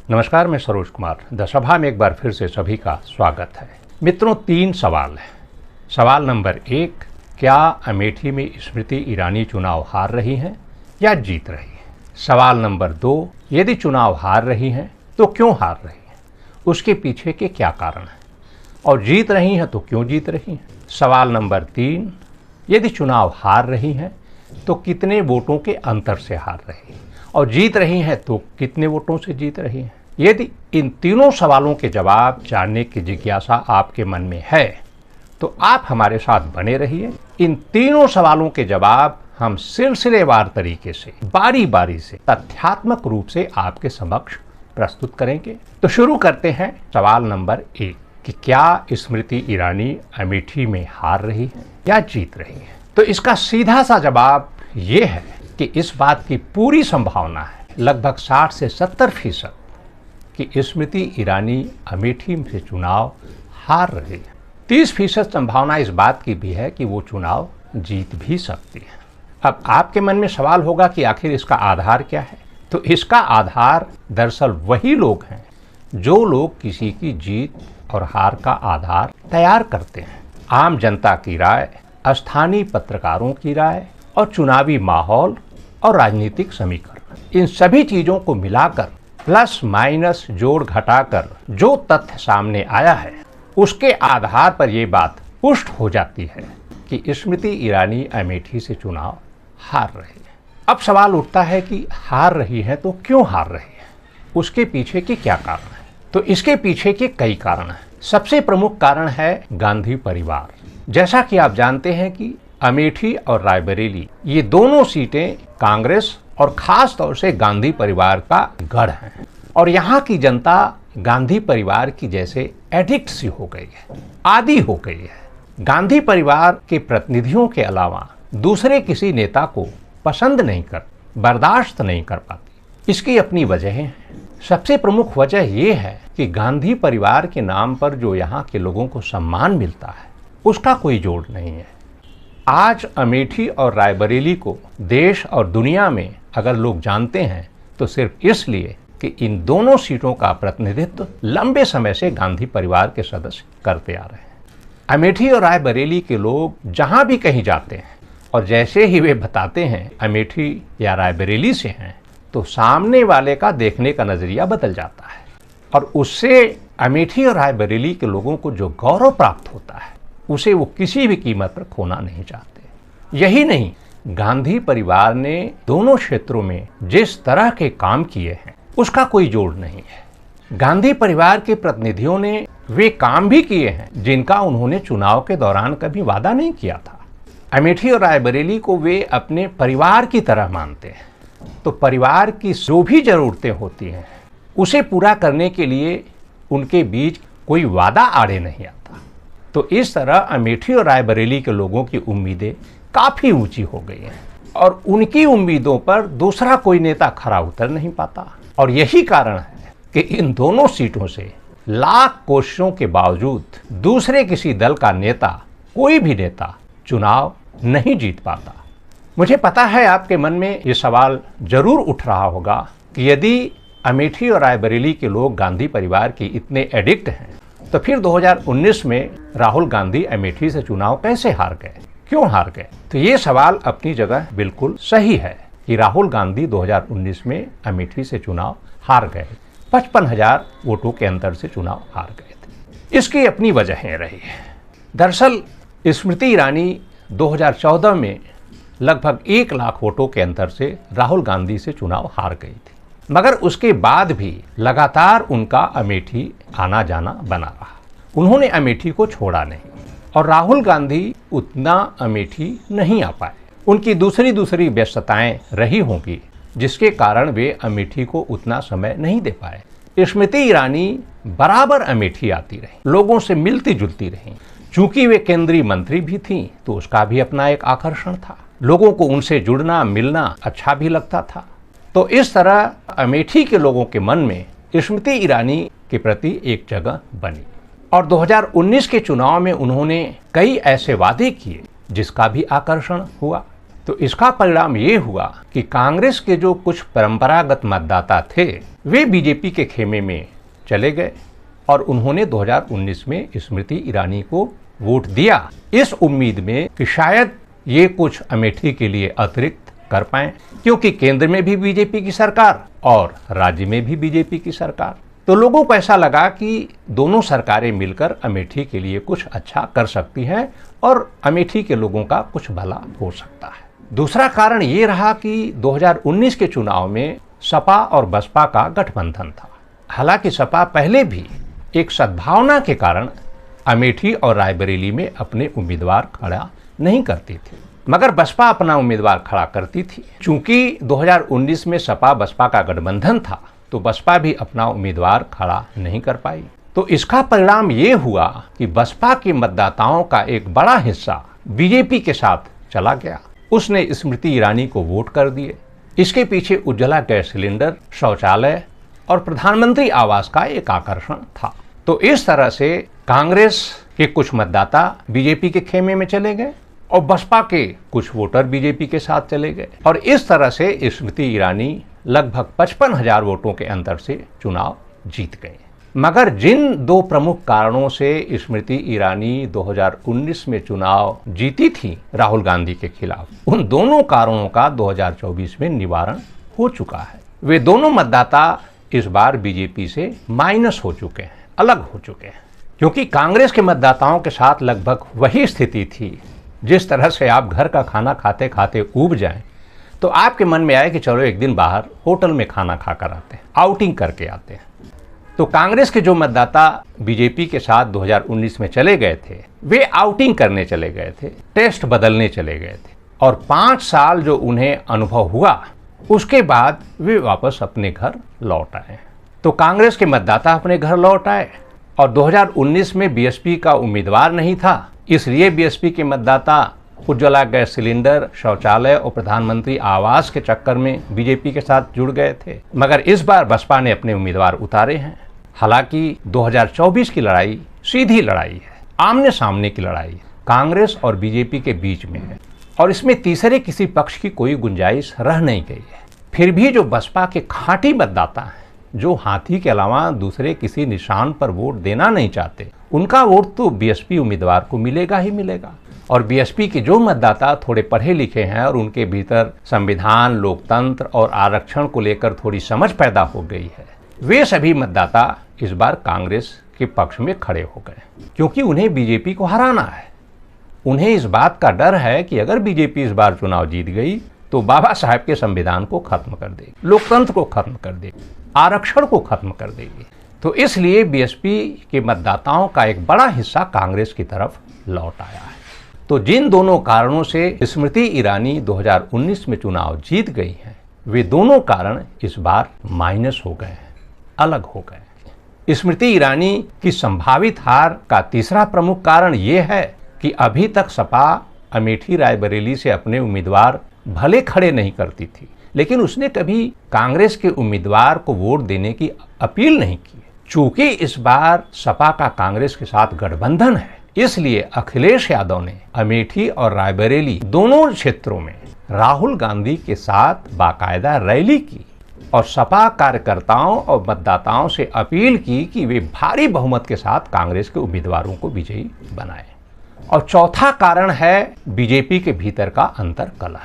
नमस्कार, मैं सरोज कुमार। द सभा में एक बार फिर से सभी का स्वागत है। मित्रों, 3 सवाल हैं। सवाल नंबर 1, क्या अमेठी में स्मृति ईरानी चुनाव हार रही हैं या जीत रही हैं? सवाल नंबर 2, यदि चुनाव हार रही हैं तो क्यों हार रही हैं, उसके पीछे के क्या कारण हैं, और जीत रही हैं तो क्यों जीत रही हैं? सवाल नंबर 3, यदि चुनाव हार रही हैं तो कितने वोटों के अंतर से हार रही हैं, और जीत रही हैं तो कितने वोटों से जीत रही हैं? यदि इन तीनों सवालों के जवाब जानने की जिज्ञासा आपके मन में है तो आप हमारे साथ बने रहिए। इन तीनों सवालों के जवाब हम सिलसिलेवार तरीके से बारी बारी से तथ्यात्मक रूप से आपके समक्ष प्रस्तुत करेंगे। तो शुरू करते हैं सवाल नंबर 1 कि क्या स्मृति ईरानी अमेठी में हार रही है या जीत रही है? तो इसका सीधा सा जवाब ये है कि इस बात की पूरी संभावना है, लगभग 60 से 70% कि स्मृति ईरानी अमेठी से चुनाव हार रही है। 30% संभावना इस बात की भी है कि वो चुनाव जीत भी सकती है। अब आपके मन में सवाल होगा कि आखिर इसका आधार क्या है? तो इसका आधार दरअसल वही लोग हैं जो लोग किसी की जीत और हार का आधार तैयार करते हैं। आम जनता की राय, स्थानीय पत्रकारों की राय और चुनावी माहौल और राजनीतिक समीकरण, इन सभी चीज़ों को मिलाकर प्लस माइनस जोड़ घटाकर जो तथ्य सामने आया है उसके आधार पर ये बात पुष्ट हो जाती है कि स्मृति ईरानी अमेठी से चुनाव हार रही है। अब सवाल उठता है कि हार रही है तो क्यों हार रही है, उसके पीछे के क्या कारण है? तो इसके पीछे के कई कारण हैं। सबसे प्रमुख कारण है गांधी परिवार। जैसा कि आप जानते हैं कि अमेठी और रायबरेली ये दोनों सीटें कांग्रेस और खास तौर से गांधी परिवार का गढ़ हैं, और यहाँ की जनता गांधी परिवार की जैसे एडिक्ट सी हो गई है, आदी हो गई है। गांधी परिवार के प्रतिनिधियों के अलावा दूसरे किसी नेता को पसंद नहीं कर, बर्दाश्त नहीं कर पाती। इसकी अपनी वजह है। सबसे प्रमुख वजह ये है कि गांधी परिवार के नाम पर जो यहाँ के लोगों को सम्मान मिलता है उसका कोई जोड़ नहीं है। आज अमेठी और रायबरेली को देश और दुनिया में अगर लोग जानते हैं तो सिर्फ इसलिए कि इन दोनों सीटों का प्रतिनिधित्व लंबे समय से गांधी परिवार के सदस्य करते आ रहे हैं। अमेठी और रायबरेली के लोग जहां भी कहीं जाते हैं और जैसे ही वे बताते हैं अमेठी या रायबरेली से हैं तो सामने वाले का देखने का नजरिया बदल जाता है, और उससे अमेठी और रायबरेली के लोगों को जो गौरव प्राप्त होता है उसे वो किसी भी कीमत पर खोना नहीं चाहते। यही नहीं, गांधी परिवार ने दोनों क्षेत्रों में जिस तरह के काम किए हैं उसका कोई जोड़ नहीं है। गांधी परिवार के प्रतिनिधियों ने वे काम भी किए हैं जिनका उन्होंने चुनाव के दौरान कभी वादा नहीं किया था। अमेठी और रायबरेली को वे अपने परिवार की तरह मानते हैं, तो परिवार की जो भी जरूरतें होती हैं उसे पूरा करने के लिए उनके बीच कोई वादा आड़े नहीं आता। तो इस तरह अमेठी और रायबरेली के लोगों की उम्मीदें काफ़ी ऊंची हो गई हैं, और उनकी उम्मीदों पर दूसरा कोई नेता खरा उतर नहीं पाता। और यही कारण है कि इन दोनों सीटों से लाख कोशिशों के बावजूद दूसरे किसी दल का नेता, कोई भी नेता चुनाव नहीं जीत पाता। मुझे पता है आपके मन में ये सवाल जरूर उठ रहा होगा कि यदि अमेठी और रायबरेली के लोग गांधी परिवार की इतने एडिक्ट हैं तो फिर 2019 में राहुल गांधी अमेठी से चुनाव कैसे हार गए, क्यों हार गए? तो ये सवाल अपनी जगह बिल्कुल सही है कि राहुल गांधी 2019 में अमेठी से चुनाव हार गए, 55,000 वोटों के अंतर से चुनाव हार गए थे। इसकी अपनी वजहें रही है। दरअसल स्मृति ईरानी 2014 में लगभग 1 लाख वोटों के अंतर से राहुल गांधी से चुनाव हार गई थी, मगर उसके बाद भी लगातार उनका अमेठी आना जाना बना रहा। उन्होंने अमेठी को छोड़ा नहीं, और राहुल गांधी उतना अमेठी नहीं आ पाए। उनकी दूसरी व्यस्तताएं रही होंगी जिसके कारण वे अमेठी को उतना समय नहीं दे पाए। स्मृति ईरानी बराबर अमेठी आती रही, लोगों से मिलती जुलती रही। चूंकि वे केंद्रीय मंत्री भी थीं तो उसका भी अपना एक आकर्षण था, लोगों को उनसे जुड़ना मिलना अच्छा भी लगता था। तो इस तरह अमेठी के लोगों के मन में स्मृति ईरानी के प्रति एक जगह बनी, और 2019 के चुनाव में उन्होंने कई ऐसे वादे किए जिसका भी आकर्षण हुआ। तो इसका परिणाम ये हुआ कि कांग्रेस के जो कुछ परंपरागत मतदाता थे वे बीजेपी के खेमे में चले गए और उन्होंने 2019 में स्मृति ईरानी को वोट दिया, इस उम्मीद में कि शायद ये कुछ अमेठी के लिए अतिरिक्त कर पाएं, क्योंकि केंद्र में भी बीजेपी की सरकार और राज्य में भी बीजेपी की सरकार। तो लोगों को ऐसा लगा कि दोनों सरकारें मिलकर अमेठी के लिए कुछ अच्छा कर सकती हैं और अमेठी के लोगों का कुछ भला हो सकता है। दूसरा कारण ये रहा कि 2019 के चुनाव में सपा और बसपा का गठबंधन था। हालांकि सपा पहले भी एक सद्भावना के कारण अमेठी और रायबरेली में अपने उम्मीदवार खड़ा नहीं करती थी, मगर बसपा अपना उम्मीदवार खड़ा करती थी। चूंकि 2019 में सपा बसपा का गठबंधन था, तो बसपा भी अपना उम्मीदवार खड़ा नहीं कर पाई। तो इसका परिणाम ये हुआ कि बसपा के मतदाताओं का एक बड़ा हिस्सा बीजेपी के साथ चला गया। उसने स्मृति ईरानी को वोट कर दिए। इसके पीछे उज्ज्वला गैस सिलेंडर, शौचालय और प्रधानमंत्री आवास का एक आकर्षण था। तो इस तरह से कांग्रेस के कुछ मतदाता बीजेपी के खेमे में चले गए और बसपा के कुछ वोटर बीजेपी के साथ चले गए और इस तरह से स्मृति ईरानी लगभग 55,000 वोटों के अंतर से चुनाव जीत गए। मगर जिन दो प्रमुख कारणों से स्मृति ईरानी 2019 में चुनाव जीती थी राहुल गांधी के खिलाफ, उन दोनों कारणों का 2024 में निवारण हो चुका है। वे दोनों मतदाता इस बार बीजेपी से माइनस हो चुके हैं, अलग हो चुके हैं, क्योंकि कांग्रेस के मतदाताओं के साथ लगभग वही स्थिति थी। जिस तरह से आप घर का खाना खाते खाते ऊब जाएं तो आपके मन में आए कि चलो एक दिन बाहर होटल में खाना खाकर आते हैं, आउटिंग करके आते हैं। तो कांग्रेस के जो मतदाता बीजेपी के साथ 2019 में चले गए थे, वे आउटिंग करने चले गए थे, टेस्ट बदलने चले गए थे और 5 साल जो उन्हें अनुभव हुआ, उसके बाद वे वापस अपने घर लौट आए। तो कांग्रेस के मतदाता अपने घर लौट आए और 2019 में बीएसपी का उम्मीदवार नहीं था, इसलिए बीएसपी के मतदाता उज्ज्वला गैस सिलेंडर, शौचालय और प्रधानमंत्री आवास के चक्कर में बीजेपी के साथ जुड़ गए थे। मगर इस बार बसपा ने अपने उम्मीदवार उतारे हैं। हालांकि 2024 की लड़ाई सीधी लड़ाई है, आमने सामने की लड़ाई कांग्रेस और बीजेपी के बीच में है और इसमें तीसरे किसी पक्ष की कोई गुंजाइश रह नहीं गई है। फिर भी जो बसपा के खांटी मतदाता हैं, जो हाथी के अलावा दूसरे किसी निशान पर वोट देना नहीं चाहते, उनका वोट तो बीएसपी उम्मीदवार को मिलेगा ही मिलेगा। और बीएसपी के जो मतदाता थोड़े पढ़े लिखे हैं और उनके भीतर संविधान, लोकतंत्र और आरक्षण को लेकर थोड़ी समझ पैदा हो गई है, वे सभी मतदाता इस बार कांग्रेस के पक्ष में खड़े हो गए, क्योंकि उन्हें बीजेपी को हराना है। उन्हें इस बात का डर है कि अगर बीजेपी इस बार चुनाव जीत गई तो बाबा साहब के संविधान को खत्म कर देगी, लोकतंत्र को खत्म कर देगी, आरक्षण को खत्म कर देगी। तो इसलिए बीएसपी के मतदाताओं का एक बड़ा हिस्सा कांग्रेस की तरफ लौट आया है। तो जिन दोनों कारणों से स्मृति ईरानी 2019 में चुनाव जीत गई हैं, वे दोनों कारण इस बार माइनस हो गए हैं, अलग हो गए। स्मृति ईरानी की संभावित हार का तीसरा प्रमुख कारण ये है कि अभी तक सपा अमेठी रायबरेली से अपने उम्मीदवार भले खड़े नहीं करती थी, लेकिन उसने कभी कांग्रेस के उम्मीदवार को वोट देने की अपील नहीं की। चूंकि इस बार सपा का कांग्रेस के साथ गठबंधन है, इसलिए अखिलेश यादव ने अमेठी और रायबरेली दोनों क्षेत्रों में राहुल गांधी के साथ बाकायदा रैली की और सपा कार्यकर्ताओं और मतदाताओं से अपील की कि वे भारी बहुमत के साथ कांग्रेस के उम्मीदवारों को विजयी बनाएं। और चौथा कारण है बीजेपी के भीतर का अंतर कलह।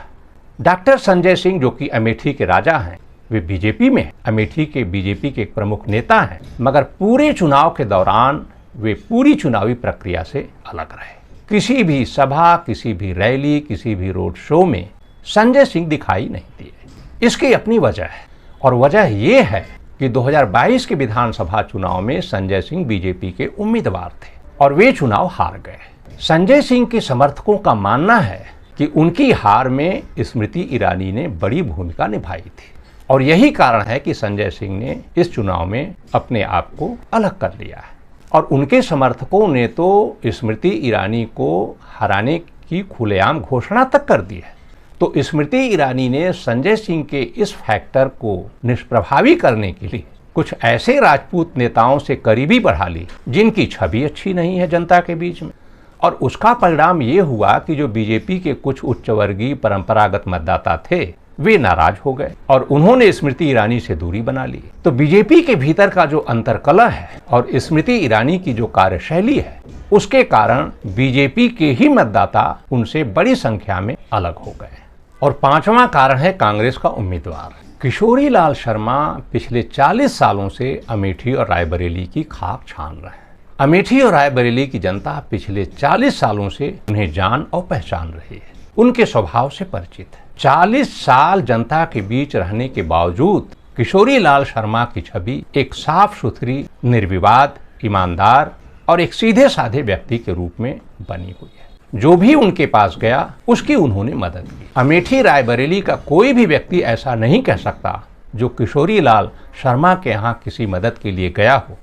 डॉक्टर संजय सिंह, जो कि अमेठी के राजा हैं, वे बीजेपी में अमेठी के बीजेपी के एक प्रमुख नेता हैं, मगर पूरे चुनाव के दौरान वे पूरी चुनावी प्रक्रिया से अलग रहे। किसी भी सभा, किसी भी रैली, किसी भी रोड शो में संजय सिंह दिखाई नहीं दिए। इसकी अपनी वजह है और वजह ये है कि 2022 के विधानसभा चुनाव में संजय सिंह बीजेपी के उम्मीदवार थे और वे चुनाव हार गए। संजय सिंह के समर्थकों का मानना है कि उनकी हार में स्मृति ईरानी ने बड़ी भूमिका निभाई थी और यही कारण है कि संजय सिंह ने इस चुनाव में अपने आप को अलग कर लिया है। और उनके समर्थकों ने तो स्मृति ईरानी को हराने की खुलेआम घोषणा तक कर दी है। तो स्मृति ईरानी ने संजय सिंह के इस फैक्टर को निष्प्रभावी करने के लिए कुछ ऐसे राजपूत नेताओं से करीबी बढ़ा ली जिनकी छवि अच्छी नहीं है जनता के बीच में। और उसका परिणाम ये हुआ कि जो बीजेपी के कुछ उच्च वर्गीय परंपरागत मतदाता थे, वे नाराज हो गए और उन्होंने स्मृति ईरानी से दूरी बना ली। तो बीजेपी के भीतर का जो अंतर्कलह है और स्मृति ईरानी की जो कार्यशैली है, उसके कारण बीजेपी के ही मतदाता उनसे बड़ी संख्या में अलग हो गए। और पांचवा कारण है कांग्रेस का उम्मीदवार। किशोरी लाल शर्मा पिछले 40 सालों से अमेठी और रायबरेली की खाक छान रहे हैं। अमेठी और रायबरेली की जनता पिछले 40 सालों से उन्हें जान और पहचान रही है, उनके स्वभाव से परिचित है। 40 साल जनता के बीच रहने के बावजूद किशोरी लाल शर्मा की छवि एक साफ सुथरी, निर्विवाद, ईमानदार और एक सीधे साधे व्यक्ति के रूप में बनी हुई है। जो भी उनके पास गया उसकी उन्होंने मदद की। अमेठी रायबरेली का कोई भी व्यक्ति ऐसा नहीं कह सकता जो किशोरी लाल शर्मा के यहाँ किसी मदद के लिए गया हो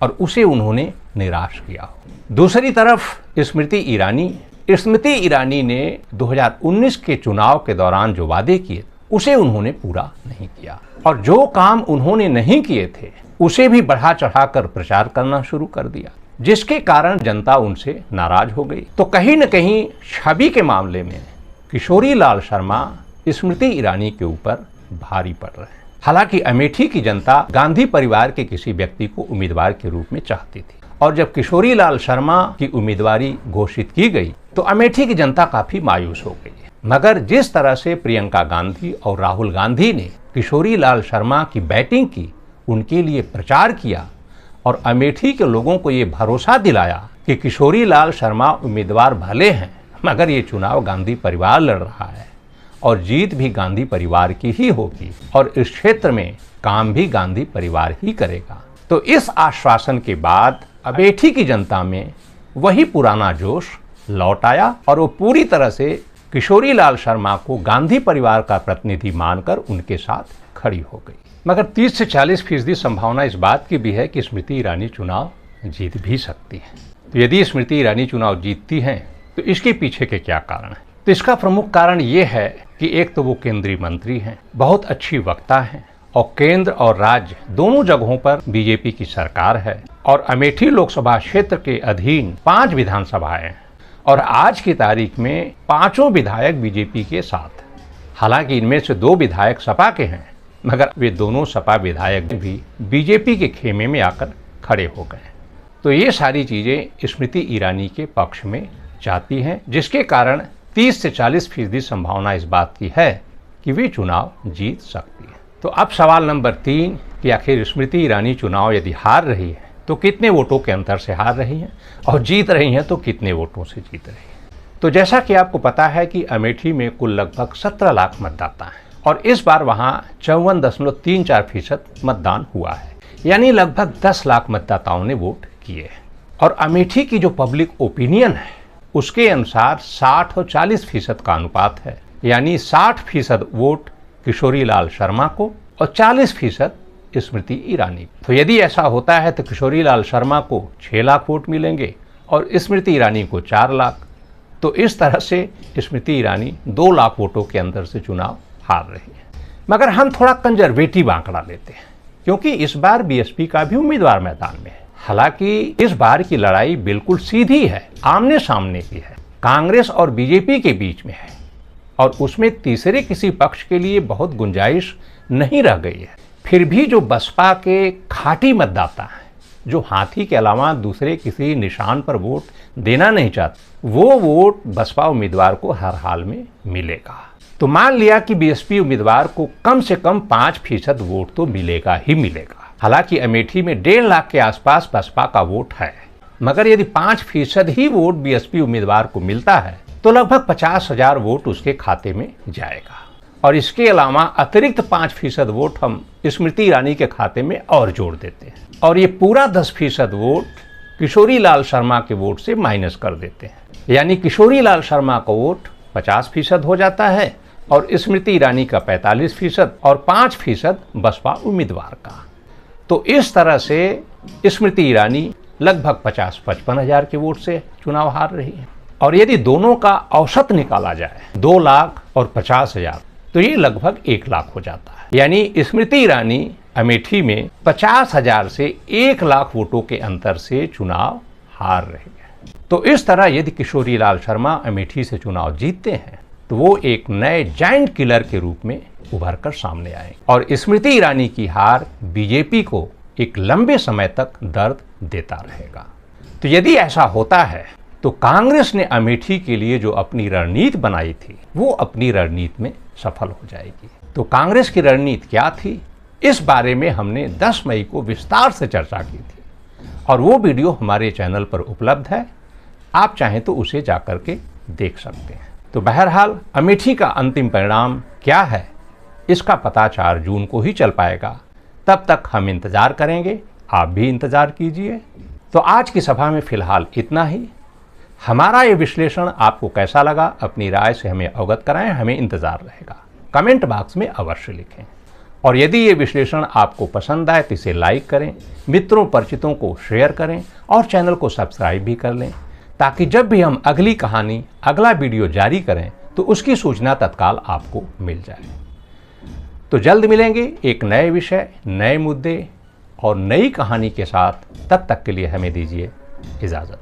और उसे उन्होंने निराश किया हो। दूसरी तरफ स्मृति ईरानी ने 2019 के चुनाव के दौरान जो वादे किए उसे उन्होंने पूरा नहीं किया, और जो काम उन्होंने नहीं किए थे उसे भी बढ़ा चढ़ाकर प्रचार करना शुरू कर दिया, जिसके कारण जनता उनसे नाराज हो गई। तो कहीं न कहीं छवि के मामले में किशोरी लाल शर्मा स्मृति ईरानी के ऊपर भारी पड़ रहे हैं। हालांकि अमेठी की जनता गांधी परिवार के किसी व्यक्ति को उम्मीदवार के रूप में चाहती थी, और जब किशोरी लाल शर्मा की उम्मीदवारी घोषित की गई तो अमेठी की जनता काफी मायूस हो गई। मगर जिस तरह से प्रियंका गांधी और राहुल गांधी ने किशोरी लाल शर्मा की बैटिंग की, उनके लिए प्रचार किया और अमेठी के लोगों को ये भरोसा दिलाया कि किशोरी लाल शर्मा उम्मीदवार भले हैं मगर ये चुनाव गांधी परिवार लड़ रहा है और जीत भी गांधी परिवार की ही होगी और इस क्षेत्र में काम भी गांधी परिवार ही करेगा। तो इस आश्वासन के बाद अमेठी की जनता में वही पुराना जोश लौट आया और वो पूरी तरह से किशोरी लाल शर्मा को गांधी परिवार का प्रतिनिधि मानकर उनके साथ खड़ी हो गई। मगर 30 से 40% संभावना इस बात की भी है कि स्मृति ईरानी चुनाव जीत भी सकती है। तो यदि स्मृति ईरानी चुनाव जीतती हैं तो इसके पीछे के क्या कारण है? तो इसका प्रमुख कारण ये है कि एक तो वो केंद्रीय मंत्री हैं, बहुत अच्छी वक्ता हैं और केंद्र और राज्य दोनों जगहों पर बीजेपी की सरकार है, और अमेठी लोकसभा क्षेत्र के अधीन 5 विधानसभाएं हैं और आज की तारीख में 5 विधायक बीजेपी के साथ। हालांकि इनमें से 2 विधायक सपा के हैं, मगर वे दोनों सपा विधायक भी बीजेपी के खेमे में आकर खड़े हो गए। तो ये सारी चीजें स्मृति ईरानी के पक्ष में जाती हैं, जिसके कारण 30 से 40% संभावना इस बात की है कि वे चुनाव जीत सकती है। तो अब सवाल नंबर 3 कि आखिर स्मृति ईरानी चुनाव यदि हार रही है तो कितने वोटों के अंतर से हार रही हैं, और जीत रही हैं तो कितने वोटों से जीत रही हैं। तो जैसा कि आपको पता है कि अमेठी में कुल लगभग 17 लाख मतदाता हैं और इस बार वहां 54.34% मतदान हुआ है, यानी लगभग 10 लाख मतदाताओं ने वोट किए हैं। और अमेठी की जो पब्लिक ओपिनियन है उसके अनुसार 60 और 40% का अनुपात है, यानी 60% वोट किशोरी लाल शर्मा को और 40% स्मृति ईरानी। तो यदि ऐसा होता है तो किशोरी लाल शर्मा को 6 लाख वोट मिलेंगे और स्मृति ईरानी को 4 लाख। तो इस तरह से स्मृति ईरानी 2 लाख वोटों के अंदर से चुनाव हार रही है। मगर हम थोड़ा कंजर्वेटिव आंकड़ा लेते हैं, क्योंकि इस बार बीएसपी का भी उम्मीदवार मैदान में है। हालांकि इस बार की लड़ाई बिल्कुल सीधी है, आमने सामने की है, कांग्रेस और बीजेपी के बीच में है और उसमें तीसरे किसी पक्ष के लिए बहुत गुंजाइश नहीं रह गई है। फिर भी जो बसपा के खाटी मतदाता हैं, जो हाथी के अलावा दूसरे किसी निशान पर वोट देना नहीं चाहते, वो वोट बसपा उम्मीदवार को हर हाल में मिलेगा। तो मान लिया कि बीएसपी उम्मीदवार को कम से कम 5% वोट तो मिलेगा ही मिलेगा। हालांकि अमेठी में 1.5 लाख के आसपास बसपा का वोट है, मगर यदि 5% ही वोट बीएसपी उम्मीदवार को मिलता है तो लगभग 50,000 वोट उसके खाते में जाएगा। और इसके अलावा अतिरिक्त 5% वोट हम स्मृति ईरानी के खाते में और जोड़ देते हैं और ये पूरा 10% वोट किशोरी लाल शर्मा के वोट से माइनस कर देते हैं, यानी किशोरी लाल शर्मा का वोट 50% हो जाता है और स्मृति ईरानी का 45% और 5% बसपा उम्मीदवार का। तो इस तरह से स्मृति ईरानी लगभग 50-55 हजार के वोट से चुनाव हार रही है। और यदि दोनों का औसत निकाला जाए 2 लाख और 50,000 तो ये लगभग 1 लाख हो जाता है, यानी स्मृति ईरानी अमेठी में 50,000 से 1 लाख वोटों के अंतर से चुनाव हार रही है। तो इस तरह यदि किशोरी लाल शर्मा अमेठी से चुनाव जीतते हैं तो वो एक नए जायंट किलर के रूप में उभर कर सामने आए और स्मृति ईरानी की हार बीजेपी को एक लंबे समय तक दर्द देता रहेगा। तो यदि ऐसा होता है तो कांग्रेस ने अमेठी के लिए जो अपनी रणनीति बनाई थी वो अपनी रणनीति में सफल हो जाएगी। तो कांग्रेस की रणनीति क्या थी, इस बारे में हमने 10 मई को विस्तार से चर्चा की थी और वो वीडियो हमारे चैनल पर उपलब्ध है, आप चाहें तो उसे जाकर के देख सकते हैं। तो बहरहाल अमेठी का अंतिम परिणाम क्या है इसका पता 4 जून को ही चल पाएगा। तब तक हम इंतज़ार करेंगे, आप भी इंतज़ार कीजिए। तो आज की सभा में फ़िलहाल इतना ही। हमारा ये विश्लेषण आपको कैसा लगा अपनी राय से हमें अवगत कराएं, हमें इंतज़ार रहेगा। कमेंट बॉक्स में अवश्य लिखें और यदि ये विश्लेषण आपको पसंद आए तो इसे लाइक करें, मित्रों परिचितों को शेयर करें और चैनल को सब्सक्राइब भी कर लें, ताकि जब भी हम अगली कहानी, अगला वीडियो जारी करें तो उसकी सूचना तत्काल आपको मिल जाए। तो जल्द मिलेंगे एक नए विषय, नए मुद्दे और नई कहानी के साथ। तब तक के लिए हमें दीजिए इजाज़त।